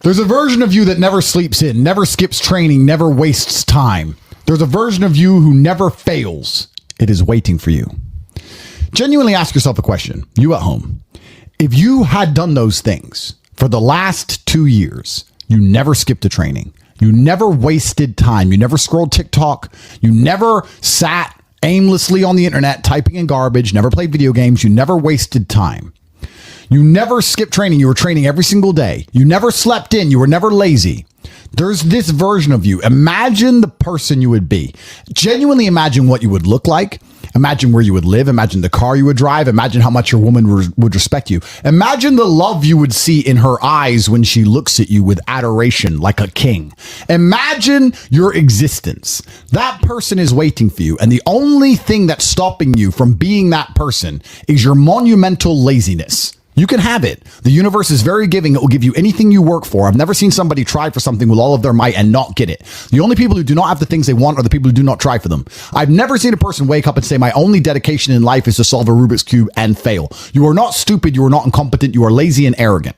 There's a version of you that never sleeps in, never skips training, never wastes time. There's a version of you who never fails. It is waiting for you. Genuinely ask yourself a question, you at home. If you had done those things for the last 2 years, you never skipped a training, you never wasted time, you never scrolled TikTok, you never sat aimlessly on the internet typing in garbage, never played video games, you never wasted time. You never skipped training. You were training every single day. You never slept in. You were never lazy. There's this version of you. Imagine the person you would be. Genuinely imagine what you would look like. Imagine where you would live. Imagine the car you would drive. Imagine how much your woman would respect you. Imagine the love you would see in her eyes when she looks at you with adoration like a king. Imagine your existence. That person is waiting for you. And the only thing that's stopping you from being that person is your monumental laziness. You can have it. The universe is very giving. It will give you anything you work for. I've never seen somebody try for something with all of their might and not get it. The only people who do not have the things they want are the people who do not try for them. I've never seen a person wake up and say, my only dedication in life is to solve a Rubik's Cube and fail. You are not stupid. You are not incompetent. You are lazy and arrogant.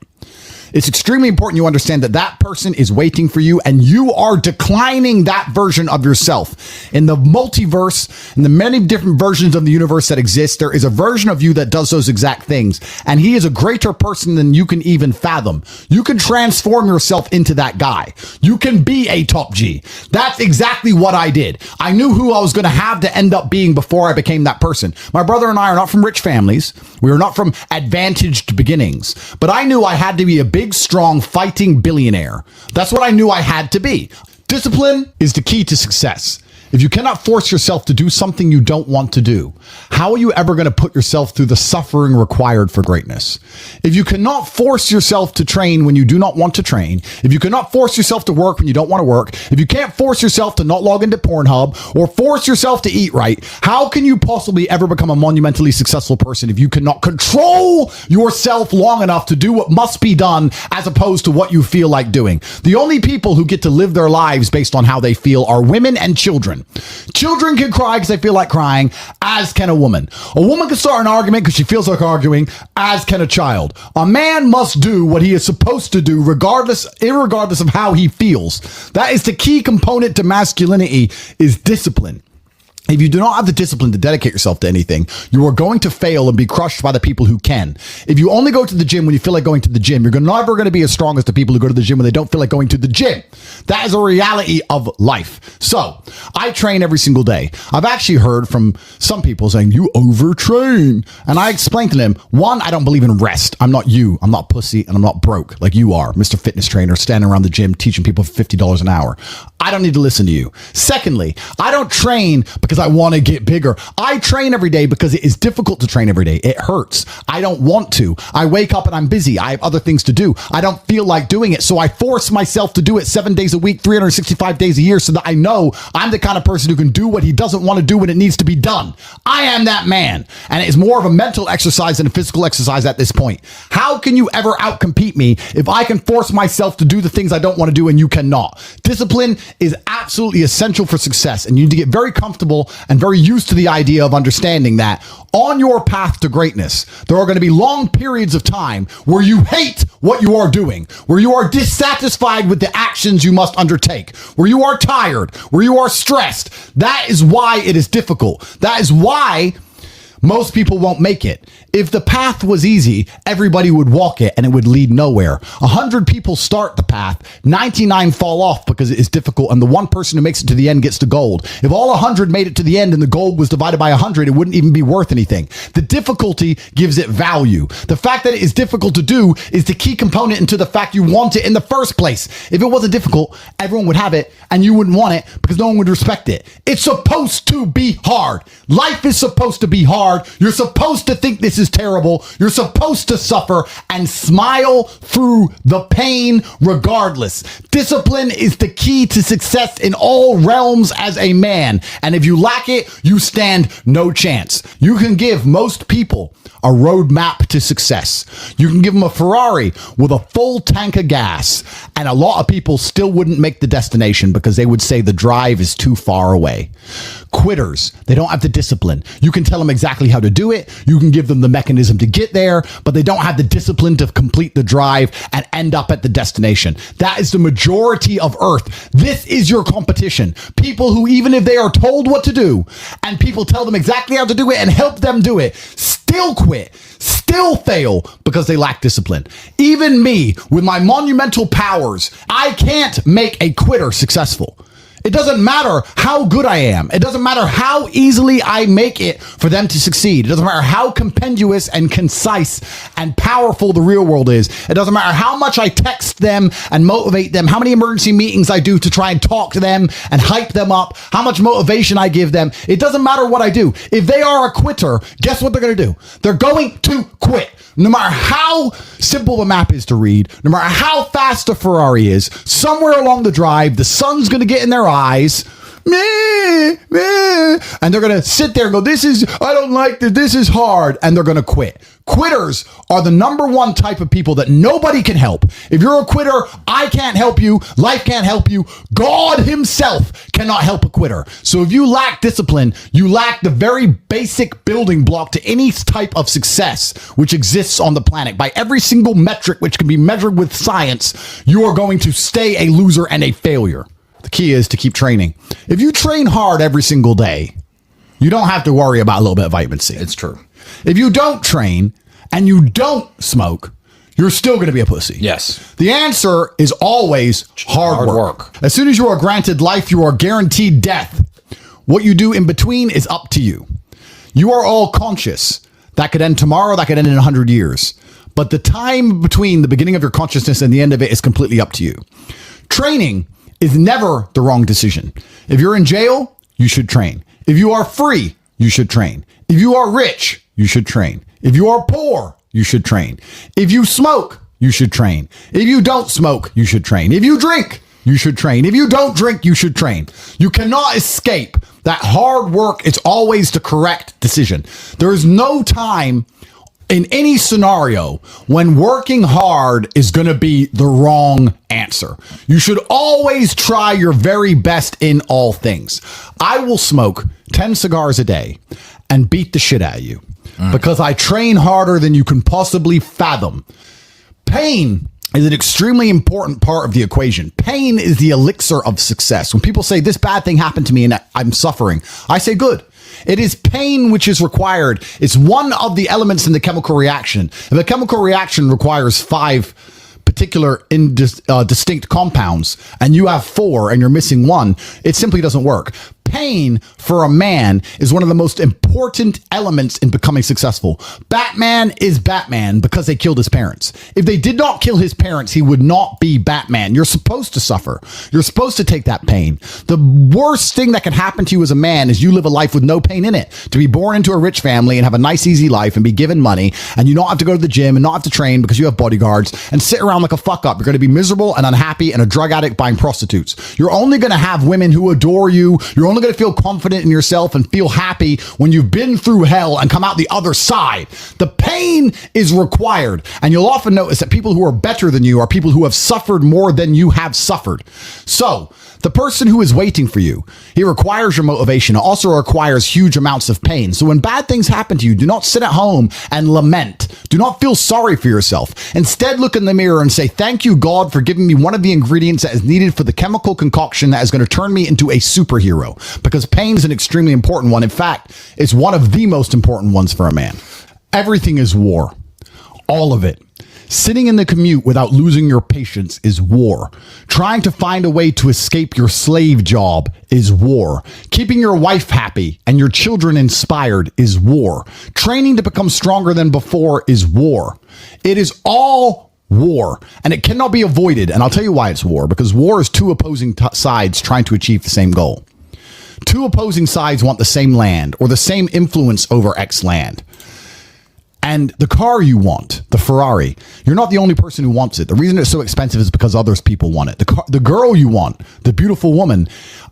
It's extremely important you understand that that person is waiting for you and you are declining that version of yourself. In the multiverse, in the many different versions of the universe that exist, there is a version of you that does those exact things. And he is a greater person than you can even fathom. You can transform yourself into that guy. You can be a top G. That's exactly what I did. I knew who I was going to have to end up being before I became that person. My brother and I are not from rich families. We are not from advantaged beginnings. But I knew I had to be a big, strong, fighting billionaire. That's what I knew I had to be. Discipline is the key to success. If you cannot force yourself to do something you don't want to do, how are you ever going to put yourself through the suffering required for greatness? If you cannot force yourself to train when you do not want to train, if you cannot force yourself to work when you don't want to work, if you can't force yourself to not log into Pornhub or force yourself to eat right, how can you possibly ever become a monumentally successful person if you cannot control yourself long enough to do what must be done as opposed to what you feel like doing? The only people who get to live their lives based on how they feel are women and children. Children can cry because they feel like crying, as can a woman. A woman can start an argument because she feels like arguing, as can a child. A man must do what he is supposed to do irregardless of how he feels. That is the key component to masculinity, is discipline. If you do not have the discipline to dedicate yourself to anything, you are going to fail and be crushed by the people who can. If you only go to the gym when you feel like going to the gym, you're never going to be as strong as the people who go to the gym when they don't feel like going to the gym. That is a reality of life. So I train every single day. I've actually heard from some people saying, you overtrain. And I explained to them, one, I don't believe in rest. I'm not you. I'm not pussy and I'm not broke like you are, Mr. Fitness Trainer, standing around the gym teaching people for $50 an hour. I don't need to listen to you. Secondly, I don't train because I want to get bigger. I train every day because it is difficult to train every day. It hurts. I don't want to. I wake up and I'm busy. I have other things to do. I don't feel like doing it. So I force myself to do it 7 days a week, 365 days a year, so that I know I'm the kind of person who can do what he doesn't want to do when it needs to be done. I am that man. And it is more of a mental exercise than a physical exercise at this point. How can you ever outcompete me if I can force myself to do the things I don't want to do and you cannot? Discipline is absolutely essential for success, and you need to get very comfortable and very used to the idea of understanding that on your path to greatness, there are going to be long periods of time where you hate what you are doing, where you are dissatisfied with the actions you must undertake, where you are tired, where you are stressed. That is why it is difficult. That is why most people won't make it. If the path was easy, everybody would walk it and it would lead nowhere. 100 people start the path, 99 fall off because it is difficult, and the one person who makes it to the end gets the gold. If all 100 made it to the end and the gold was divided by 100, it wouldn't even be worth anything. The difficulty gives it value. The fact that it is difficult to do is the key component into the fact you want it in the first place. If it wasn't difficult, everyone would have it and you wouldn't want it because no one would respect it. It's supposed to be hard. Life is supposed to be hard. You're supposed to think this is terrible. You're supposed to suffer and smile through the pain regardless. Discipline is the key to success in all realms as a man. And if you lack it, you stand no chance. You can give most people a roadmap to success. You can give them a Ferrari with a full tank of gas, and a lot of people still wouldn't make the destination because they would say the drive is too far away. Quitters, they don't have the discipline. You can tell them exactly exactly how to do it. You can give them the mechanism to get there, but they don't have the discipline to complete the drive and end up at the destination. That is the majority of Earth. This is your competition. People who, even if they are told what to do and people tell them exactly how to do it and help them do it, still quit, still fail because they lack discipline. Even me, with my monumental powers, I can't make a quitter successful. It doesn't matter how good I am. It doesn't matter how easily I make it for them to succeed. It doesn't matter how compendious and concise and powerful the real world is. It doesn't matter how much I text them and motivate them, how many emergency meetings I do to try and talk to them and hype them up, how much motivation I give them. It doesn't matter what I do. If they are a quitter, guess what they're going to do? They're going to quit. No matter how simple the map is to read, no matter how fast the Ferrari is, somewhere along the drive, the sun's going to get in their eyes, and they're going to sit there and go, I don't like this, this is hard, and they're going to quit. Quitters are the number one type of people that nobody can help. If you're a quitter, I can't help you. Life can't help you. God himself cannot help a quitter. So if you lack discipline, you lack the very basic building block to any type of success which exists on the planet. By every single metric which can be measured with science, you are going to stay a loser and a failure. The key is to keep training. If you train hard every single day, you don't have to worry about a little bit of vitamin C. It's true. If you don't train and you don't smoke, you're still going to be a pussy. Yes. The answer is always hard work. As soon as you are granted life, you are guaranteed death. What you do in between is up to you. You are all conscious. That could end tomorrow. That could end in 100 years. But the time between the beginning of your consciousness and the end of it is completely up to you. Training is never the wrong decision. If you're in jail, you should train. If you are free, you should train. If you are rich, you should train. If you are poor, you should train. If you smoke, you should train. If you don't smoke, you should train. If you drink, you should train. If you don't drink, you should train. You cannot escape that hard work is always the correct decision. There is no time in any scenario when working hard is going to be the wrong answer. You should always try your very best in all things. I will smoke 10 cigars a day and beat the shit out of you because I train harder than you can possibly fathom. Pain is an extremely important part of the equation. Pain is the elixir of success. When people say this bad thing happened to me and I'm suffering, I say good. It is pain which is required. It's one of the elements in the chemical reaction. If a chemical reaction requires 5 particular distinct compounds and you have 4 and you're missing 1, it simply doesn't work. Pain for a man is one of the most important elements in becoming successful. Batman is Batman because they killed his parents. If they did not kill his parents, he would not be Batman. You're supposed to suffer. You're supposed to take that pain. The worst thing that can happen to you as a man is you live a life with no pain in it. To be born into a rich family and have a nice, easy life and be given money and you don't have to go to the gym and not have to train because you have bodyguards and sit around like a fuck up. You're going to be miserable and unhappy and a drug addict buying prostitutes. You're only going to have women who adore you. You're only going to feel confident in yourself and feel happy when you've been through hell and come out the other side. The pain is required. And you'll often notice that people who are better than you are people who have suffered more than you have suffered. So the person who is waiting for you, he requires your motivation. It also requires huge amounts of pain. So when bad things happen to you, do not sit at home and lament. Do not feel sorry for yourself. Instead, look in the mirror and say, thank you, God, for giving me one of the ingredients that is needed for the chemical concoction that is going to turn me into a superhero. Because pain is an extremely important one. In fact, it's one of the most important ones for a man. Everything is war. All of it. Sitting in the commute without losing your patience is war. Trying to find a way to escape your slave job is war. Keeping your wife happy and your children inspired is war. Training to become stronger than before is war. It is all war, and it cannot be avoided. And I'll tell you why it's war, because war is 2 opposing sides trying to achieve the same goal. 2 opposing sides want the same land or the same influence over X land. And the car you want, the Ferrari, you're not the only person who wants it. The reason it's so expensive is because others people want it. The girl you want, the beautiful woman,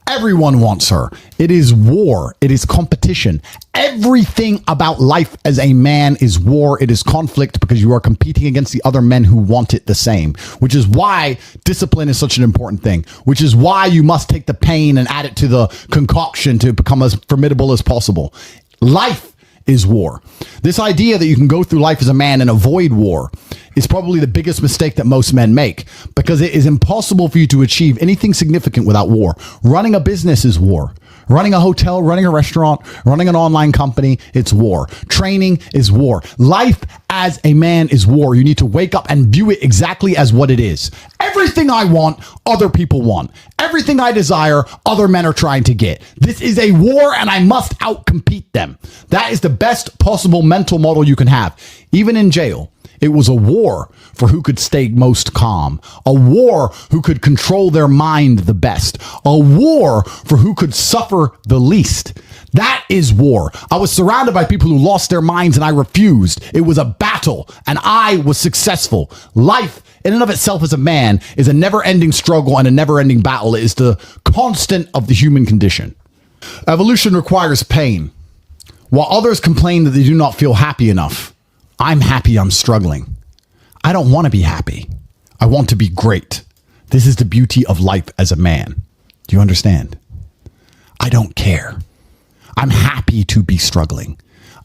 everyone wants her. It is war. It is competition. Everything about life as a man is war. It is conflict because you are competing against the other men who want it the same, which is why discipline is such an important thing, which is why you must take the pain and add it to the concoction to become as formidable as possible. Life is war. This idea that you can go through life as a man and avoid war is probably the biggest mistake that most men make, because it is impossible for you to achieve anything significant without war. Running a business is war. Running a hotel, running a restaurant, running an online company, it's war. Training is war. Life as a man is war. You need to wake up and view it exactly as what it is. Everything I want, other people want. Everything I desire, other men are trying to get. This is a war, and I must outcompete them. That is the best possible mental model you can have. Even in jail, it was a war for who could stay most calm, a war who could control their mind the best, a war for who could suffer the least. That is war. I was surrounded by people who lost their minds and I refused. It was a battle and I was successful. Life in and of itself as a man is a never-ending struggle and a never-ending battle. It is the constant of the human condition. Evolution requires pain. While others complain that they do not feel happy enough, I'm happy I'm struggling. I don't want to be happy. I want to be great. This is the beauty of life as a man. Do you understand? I don't care. I'm happy to be struggling.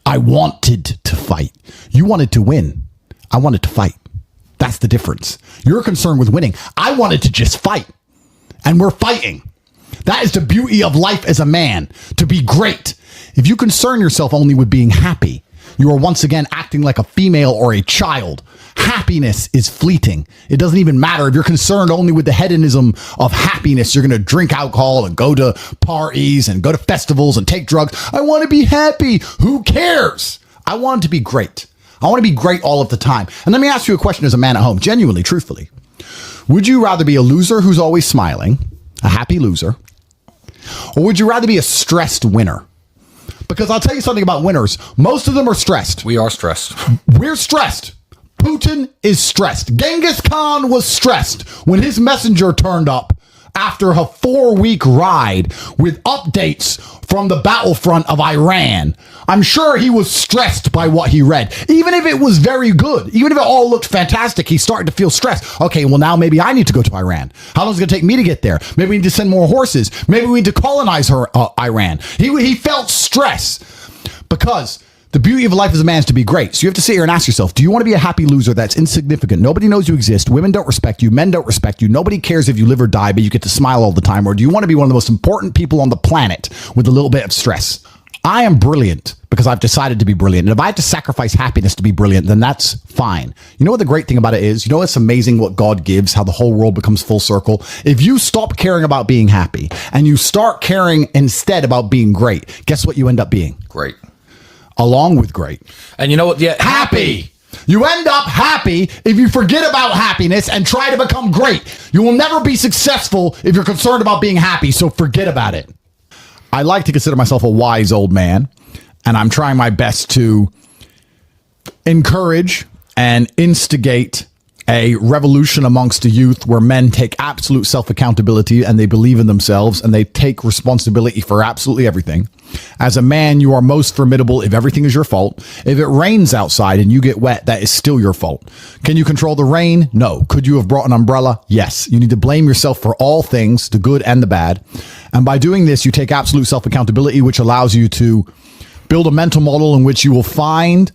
I wanted to fight. You wanted to win. I wanted to fight. That's the difference. You're concerned with winning. I wanted to just fight. And we're fighting. That is the beauty of life as a man, to be great. If you concern yourself only with being happy, you are once again acting like a female or a child. Happiness is fleeting. It doesn't even matter if you're concerned only with the hedonism of happiness. You're going to drink alcohol and go to parties and go to festivals and take drugs. I want to be happy. Who cares? I want to be great. I want to be great all of the time. And let me ask you a question as a man at home, genuinely, truthfully. Would you rather be a loser who's always smiling, a happy loser, or would you rather be a stressed winner? Because I'll tell you something about winners. Most of them are stressed. We are stressed. We're stressed. Putin is stressed. Genghis Khan was stressed when his messenger turned up after a 4-week ride with updates from the battlefront of Iran. I'm sure he was stressed by what he read. Even if it was very good, even if it all looked fantastic, he started to feel stressed. Okay, well, now maybe I need to go to Iran. How long is it going to take me to get there? Maybe we need to send more horses. Maybe we need to colonize Iran. He felt stress because the beauty of life as a man is to be great. So you have to sit here and ask yourself, do you want to be a happy loser that's insignificant? Nobody knows you exist. Women don't respect you. Men don't respect you. Nobody cares if you live or die, but you get to smile all the time. Or do you want to be one of the most important people on the planet with a little bit of stress? I am brilliant because I've decided to be brilliant. And if I have to sacrifice happiness to be brilliant, then that's fine. You know what the great thing about it is? You know what's amazing what God gives, how the whole world becomes full circle? If you stop caring about being happy and you start caring instead about being great, guess what you end up being? Great. Along with great. And you know what? Yeah, happy. You end up happy if you forget about happiness and try to become great. You will never be successful if you're concerned about being happy, so forget about it. I like to consider myself a wise old man, and I'm trying my best to encourage and instigate a revolution amongst the youth where men take absolute self-accountability and they believe in themselves and they take responsibility for absolutely everything. As a man, you are most formidable if everything is your fault. If it rains outside and you get wet, that is still your fault. Can you control the rain? No. Could you have brought an umbrella? Yes. You need to blame yourself for all things, the good and the bad. And by doing this, you take absolute self-accountability, which allows you to build a mental model in which you will find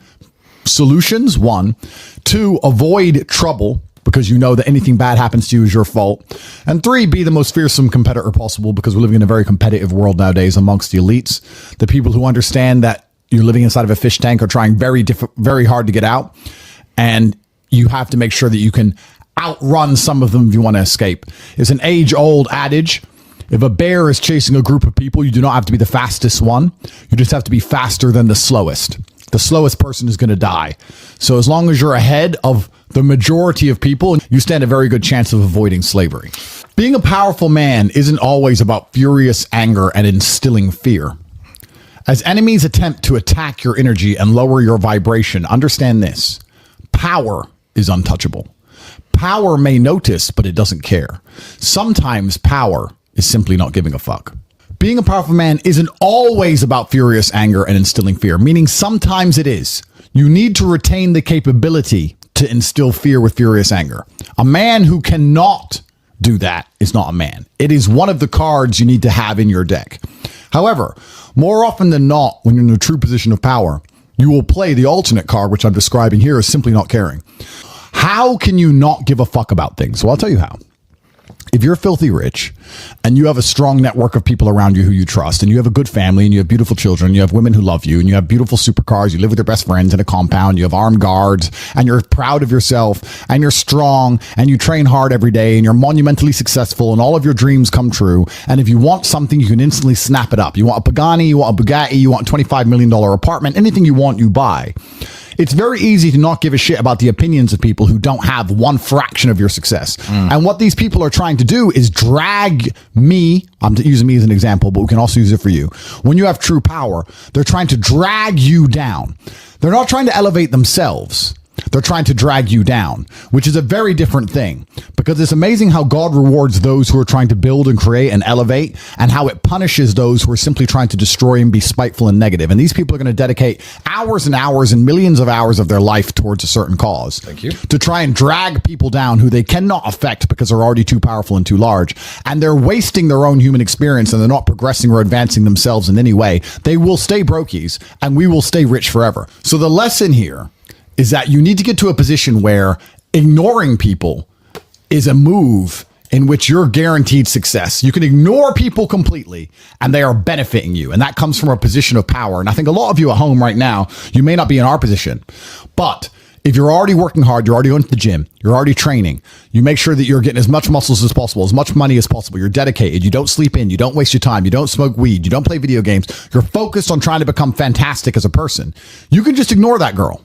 solutions. 1, 2, avoid trouble because you know that anything bad happens to you is your fault. And 3, be the most fearsome competitor possible because we're living in a very competitive world nowadays amongst the elites. The people who understand that you're living inside of a fish tank are trying very hard to get out. And you have to make sure that you can outrun some of them if you want to escape. It's an age-old adage. If a bear is chasing a group of people, you do not have to be the fastest one. You just have to be faster than the slowest. The slowest person is going to die. So as long as you're ahead of the majority of people, you stand a very good chance of avoiding slavery. Being a powerful man isn't always about furious anger and instilling fear. As enemies attempt to attack your energy and lower your vibration, understand this. Power is untouchable. Power may notice, but it doesn't care. Sometimes power is simply not giving a fuck. Being a powerful man isn't always about furious anger and instilling fear, meaning sometimes it is. You need to retain the capability to instill fear with furious anger. A man who cannot do that is not a man. It is one of the cards you need to have in your deck. However, more often than not, when you're in a true position of power, you will play the alternate card, which I'm describing here, is simply not caring. How can you not give a fuck about things? Well, I'll tell you how. If you're filthy rich and you have a strong network of people around you who you trust, and you have a good family, and you have beautiful children, you have women who love you, and you have beautiful supercars, you live with your best friends in a compound, you have armed guards, and you're proud of yourself, and you're strong, and you train hard every day, and you're monumentally successful, and all of your dreams come true. And if you want something, you can instantly snap it up. You want a Pagani, you want a Bugatti, you want a $25 million apartment, anything you want, you buy. It's very easy to not give a shit about the opinions of people who don't have one fraction of your success. And what these people are trying to do is drag me, I'm using me as an example, but we can also use it for you. When you have true power, they're trying to drag you down. They're not trying to elevate themselves. They're trying to drag you down, which is a very different thing, because it's amazing how God rewards those who are trying to build and create and elevate, and how it punishes those who are simply trying to destroy and be spiteful and negative. And these people are going to dedicate hours and hours and millions of hours of their life towards a certain cause. Thank you. To try and drag people down who they cannot affect because they're already too powerful and too large. And they're wasting their own human experience, and they're not progressing or advancing themselves in any way. They will stay brokies, and we will stay rich forever. So the lesson here is that you need to get to a position where ignoring people is a move in which you're guaranteed success. You can ignore people completely and they are benefiting you. And that comes from a position of power. And I think a lot of you at home right now, you may not be in our position, but if you're already working hard, you're already going to the gym, you're already training, you make sure that you're getting as much muscles as possible, as much money as possible, you're dedicated, you don't sleep in, you don't waste your time, you don't smoke weed, you don't play video games, you're focused on trying to become fantastic as a person. You can just ignore that girl.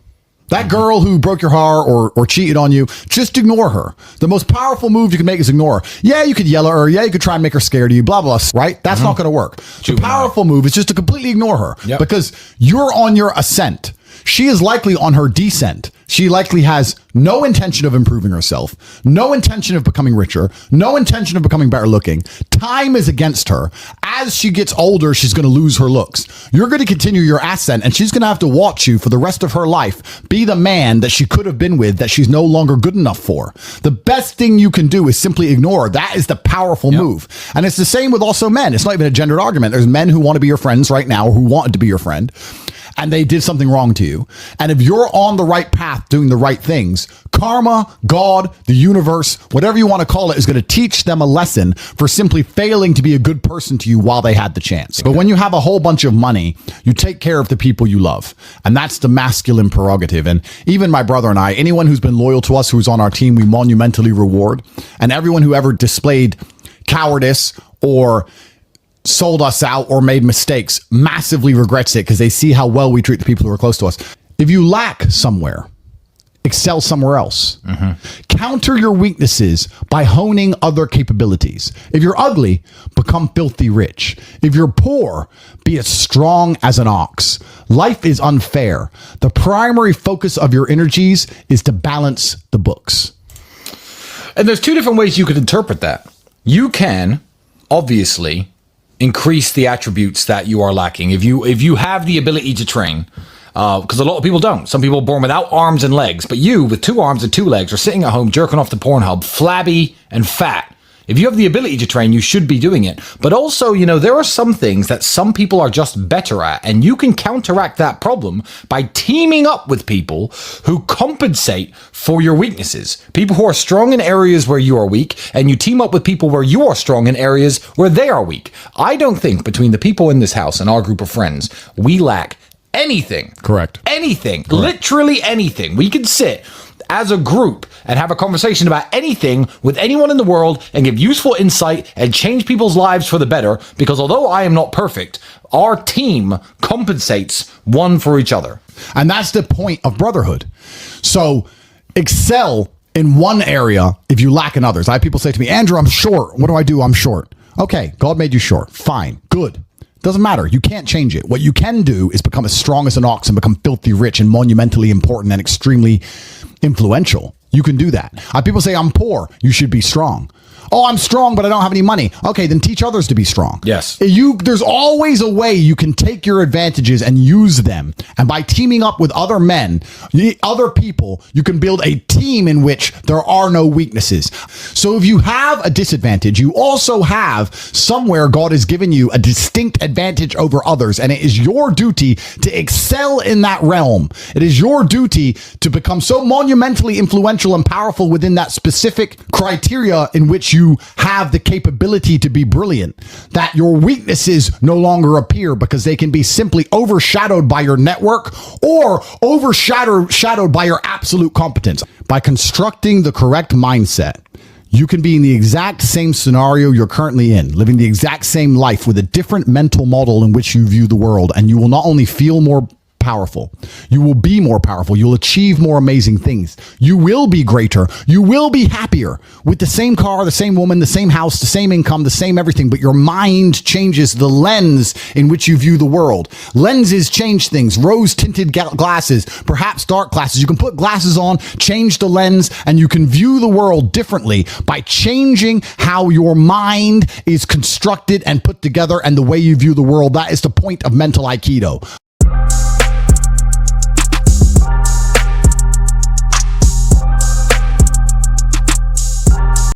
That girl who broke your heart or cheated on you, just ignore her. The most powerful move you can make is ignore her. Yeah, you could yell at her. Yeah, you could try and make her scared of you, blah, blah, right? That's not going to work. The powerful move is just to completely ignore her because you're on your ascent. She is likely on her descent. She likely has no intention of improving herself, no intention of becoming richer, no intention of becoming better looking. Time is against her. As she gets older, she's going to lose her looks. You're going to continue your ascent, and she's going to have to watch you for the rest of her life be the man that she could have been with that she's no longer good enough for. The best thing you can do is simply ignore her. That is the powerful move. And it's the same with also men. It's not even a gendered argument. There's men who want to be your friends right now, or who wanted to be your friend, and they did something wrong to you. And if you're on the right path doing the right things, karma, God, the universe, whatever you want to call it, is going to teach them a lesson for simply failing to be a good person to you while they had the chance. But when you have a whole bunch of money, you take care of the people you love. And that's the masculine prerogative. And even my brother and I, anyone who's been loyal to us, who's on our team, we monumentally reward. And everyone who ever displayed cowardice or sold us out or made mistakes massively regrets it, because they see how well we treat the people who are close to us. If you lack somewhere, excel somewhere else. Counter your weaknesses by honing other capabilities. If you're ugly, become filthy rich. If you're poor, be as strong as an ox. Life is unfair. The primary focus of your energies is to balance the books. And there's two different ways you could interpret that. You can, obviously, increase the attributes that you are lacking. If you have the ability to train, because a lot of people don't. Some people are born without arms and legs, but you, with 2 arms and 2 legs, are sitting at home jerking off to Pornhub, flabby and fat. If you have the ability to train, you should be doing it. But also, there are some things that some people are just better at, and you can counteract that problem by teaming up with people who compensate for your weaknesses. People who are strong in areas where you are weak, and you team up with people where you are strong in areas where they are weak. I don't think between the people in this house and our group of friends, we lack anything. Correct. Anything. Correct. Literally anything. We can sit as a group and have a conversation about anything with anyone in the world and give useful insight and change people's lives for the better, because although I am not perfect, our team compensates one for each other. And that's the point of brotherhood. So excel in one area if you lack in others. I have people say to me, Andrew, I'm short. What do I do? I'm short. Okay, God made you short. Fine. Good. Doesn't matter. You can't change it. What you can do is become as strong as an ox and become filthy rich and monumentally important and extremely influential. You can do that. People say, I'm poor. You should be strong. Oh, I'm strong, but I don't have any money. Okay, then teach others to be strong. Yes. There's always a way you can take your advantages and use them. And by teaming up with other men, other people, you can build a team in which there are no weaknesses. So if you have a disadvantage, you also have somewhere God has given you a distinct advantage over others. And it is your duty to excel in that realm. It is your duty to become so monumentally influential and powerful within that specific criteria in which you have the capability to be brilliant, that your weaknesses no longer appear because they can be simply overshadowed by your network or overshadowed by your absolute competence. By constructing the correct mindset, you can be in the exact same scenario you're currently in, living the exact same life with a different mental model in which you view the world, and you will not only feel more powerful, you will be more powerful. You'll achieve more amazing things. You will be greater. You will be happier with the same car, the same woman, the same house, the same income, the same everything. But your mind changes the lens in which you view the world. Lenses change things. Rose tinted glasses, perhaps dark glasses. You can put glasses on, change the lens, and you can view the world differently by changing how your mind is constructed and put together and the way you view the world. That is the point of mental Aikido.